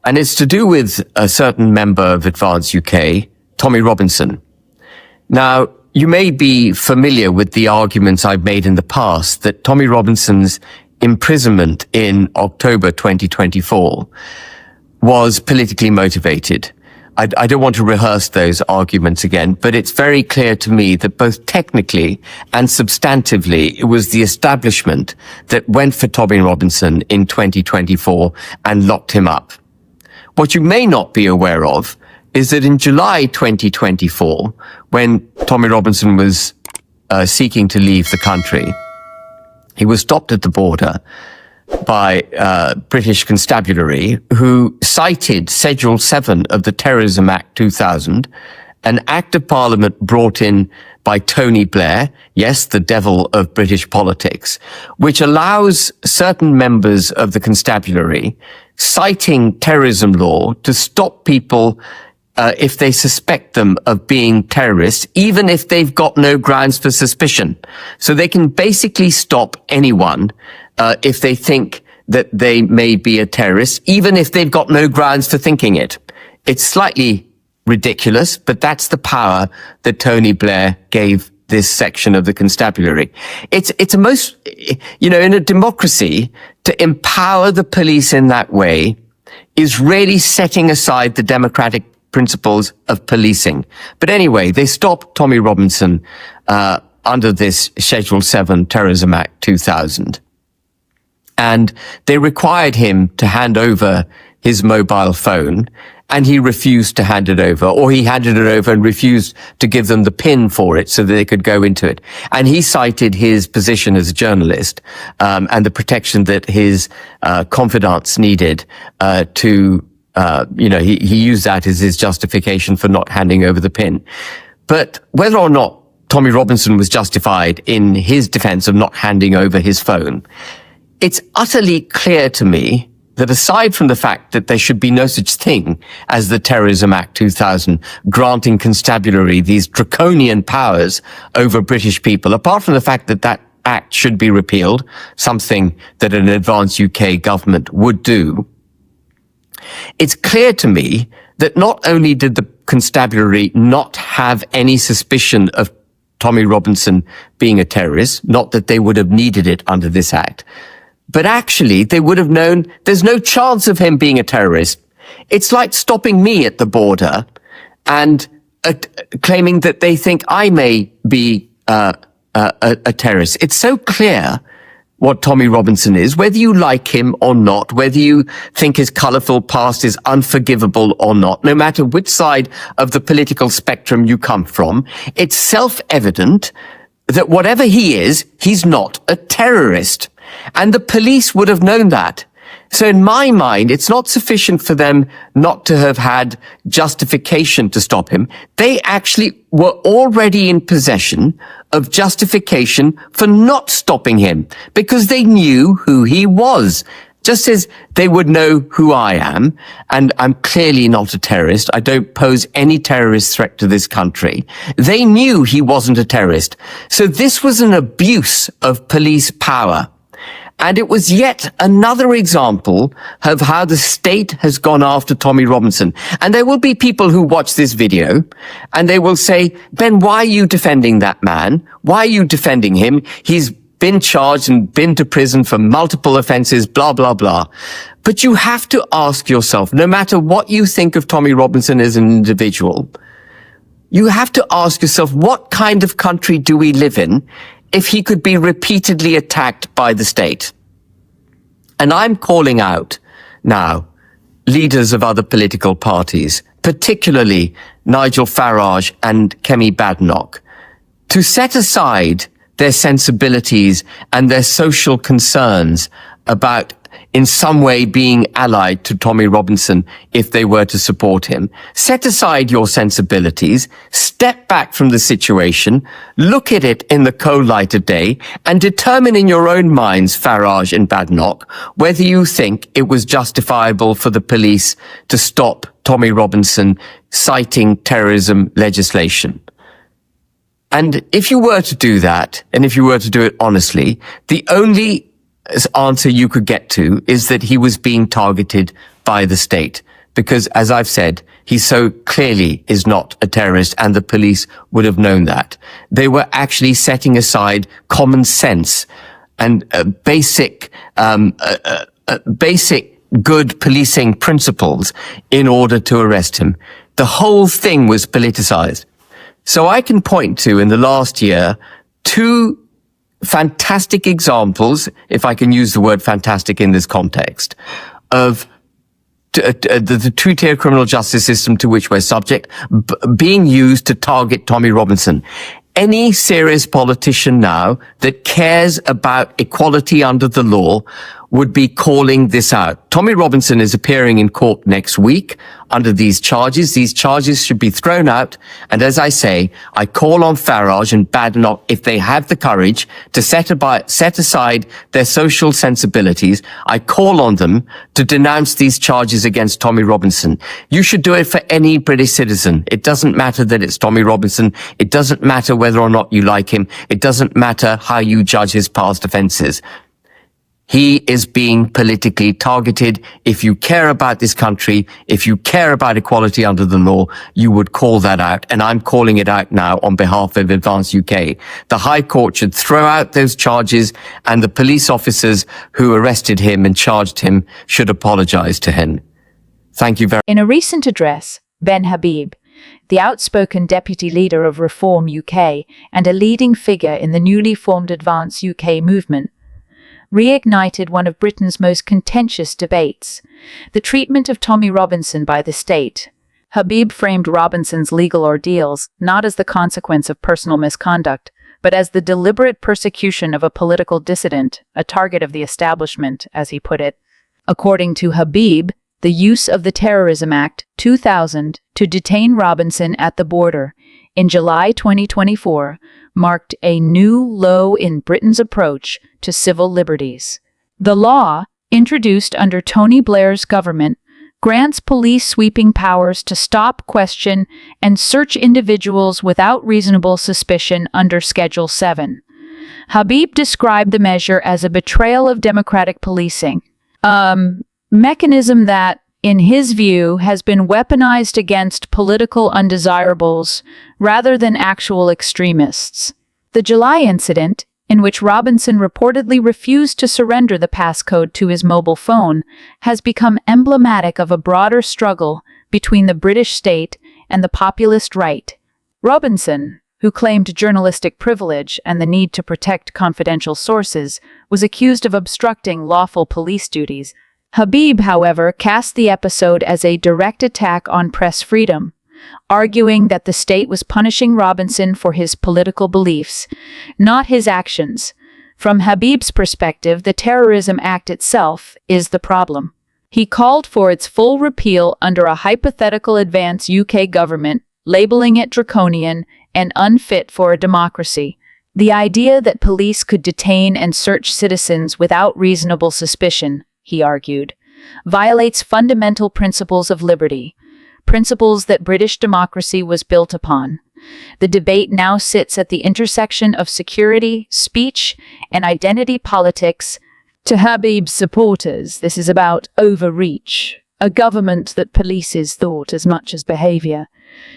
And it's to do with a certain member of Advance UK, Tommy Robinson. Now, you may be familiar with the arguments I've made in the past that Tommy Robinson's imprisonment in October 2024 was politically motivated. I don't want to rehearse those arguments again, but it's very clear to me that both technically and substantively, it was the establishment that went for Tommy Robinson in 2024 and locked him up. What you may not be aware of is that in July 2024, when Tommy Robinson was seeking to leave the country, he was stopped at the border by British constabulary who cited Schedule 7 of the Terrorism Act 2000, an act of parliament brought in by Tony Blair, yes, the devil of British politics, which allows certain members of the constabulary citing terrorism law to stop people if they suspect them of being terrorists, even if they've got no grounds for suspicion. So they can basically stop anyone if they think that they may be a terrorist, even if they've got no grounds for thinking it. It's slightly ridiculous, but that's the power that Tony Blair gave this section of the constabulary. It's a most, in a democracy, to empower the police in that way is really setting aside the democratic principles of policing. But anyway, they stopped Tommy Robinson under this Schedule 7 Terrorism Act 2000. And they required him to hand over his mobile phone, and he refused to hand it over, or he handed it over and refused to give them the PIN for it so that they could go into it. And he cited his position as a journalist, and the protection that his confidants needed he used that as his justification for not handing over the PIN. But whether or not Tommy Robinson was justified in his defense of not handing over his phone, it's utterly clear to me that aside from the fact that there should be no such thing as the Terrorism Act 2000, granting constabulary these draconian powers over British people, apart from the fact that that act should be repealed, something that an advanced UK government would do, it's clear to me that not only did the constabulary not have any suspicion of Tommy Robinson being a terrorist, not that they would have needed it under this act, but actually they would have known there's no chance of him being a terrorist. It's like stopping me at the border and claiming that they think I may be a terrorist. It's so clear what Tommy Robinson is, whether you like him or not, whether you think his colourful past is unforgivable or not, no matter which side of the political spectrum you come from, it's self-evident that whatever he is, he's not a terrorist. And the police would have known that. So in my mind, it's not sufficient for them not to have had justification to stop him. They actually were already in possession of justification for not stopping him because they knew who he was. Just as they would know who I am, and I'm clearly not a terrorist. I don't pose any terrorist threat to this country. They knew he wasn't a terrorist. So this was an abuse of police power. And it was yet another example of how the state has gone after Tommy Robinson. And there will be people who watch this video and they will say, Ben, why are you defending that man? Why are you defending him? He's been charged and been to prison for multiple offenses, blah, blah, blah. But you have to ask yourself, no matter what you think of Tommy Robinson as an individual, you have to ask yourself, what kind of country do we live in if he could be repeatedly attacked by the state? And I'm calling out now leaders of other political parties, particularly Nigel Farage and Kemi Badenoch, to set aside their sensibilities and their social concerns about in some way being allied to Tommy Robinson if they were to support him. Set aside your sensibilities, step back from the situation, look at it in the cold light of day, and determine in your own minds, Farage and Badenoch, whether you think it was justifiable for the police to stop Tommy Robinson citing terrorism legislation. And if you were to do that, and if you were to do it honestly, the only answer you could get to is that he was being targeted by the state. Because, as I've said, he so clearly is not a terrorist, and the police would have known that. They were actually setting aside common sense and basic good policing principles in order to arrest him. The whole thing was politicized. So I can point to, in the last year, two fantastic examples, if I can use the word fantastic in this context, of the two-tier criminal justice system to which we're subject being used to target Tommy Robinson. Any serious politician now that cares about equality under the law would be calling this out. Tommy Robinson is appearing in court next week under these charges. These charges should be thrown out. And as I say, I call on Farage and Badenoch, if they have the courage to set aside their social sensibilities, I call on them to denounce these charges against Tommy Robinson. You should do it for any British citizen. It doesn't matter that it's Tommy Robinson. It doesn't matter whether or not you like him. It doesn't matter how you judge his past offences. He is being politically targeted. If you care about this country, if you care about equality under the law, you would call that out. And I'm calling it out now on behalf of Advance UK. The High Court should throw out those charges, and the police officers who arrested him and charged him should apologise to him. Thank you very much. In a recent address, Ben Habib, the outspoken deputy leader of Reform UK and a leading figure in the newly formed Advance UK movement, reignited one of Britain's most contentious debates, the treatment of Tommy Robinson by the state. Habib framed Robinson's legal ordeals not as the consequence of personal misconduct, but as the deliberate persecution of a political dissident, a target of the establishment, as he put it. According to Habib, the use of the Terrorism Act 2000 to detain Robinson at the border in July 2024 marked a new low in Britain's approach to civil liberties. The law, introduced under Tony Blair's government, grants police sweeping powers to stop, question, and search individuals without reasonable suspicion under Schedule 7. Habib described the measure as a betrayal of democratic policing, a mechanism that, in his view, has been weaponized against political undesirables rather than actual extremists. The July incident, in which Robinson reportedly refused to surrender the passcode to his mobile phone, has become emblematic of a broader struggle between the British state and the populist right. Robinson, who claimed journalistic privilege and the need to protect confidential sources, was accused of obstructing lawful police duties. Habib, however, cast the episode as a direct attack on press freedom, arguing that the state was punishing Robinson for his political beliefs, not his actions. From Habib's perspective, the Terrorism Act itself is the problem. He called for its full repeal under a hypothetical Advance UK government, labeling it draconian and unfit for a democracy. The idea that police could detain and search citizens without reasonable suspicion, he argued, violates fundamental principles of liberty, principles that British democracy was built upon. The debate now sits at the intersection of security, speech, and identity politics. To Habib's supporters, this is about overreach, a government that polices thought as much as behavior.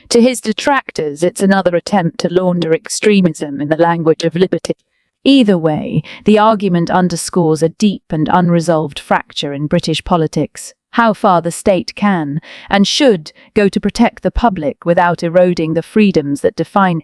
To his detractors, it's another attempt to launder extremism in the language of liberty. Either way, the argument underscores a deep and unresolved fracture in British politics. How far the state can and should go to protect the public without eroding the freedoms that define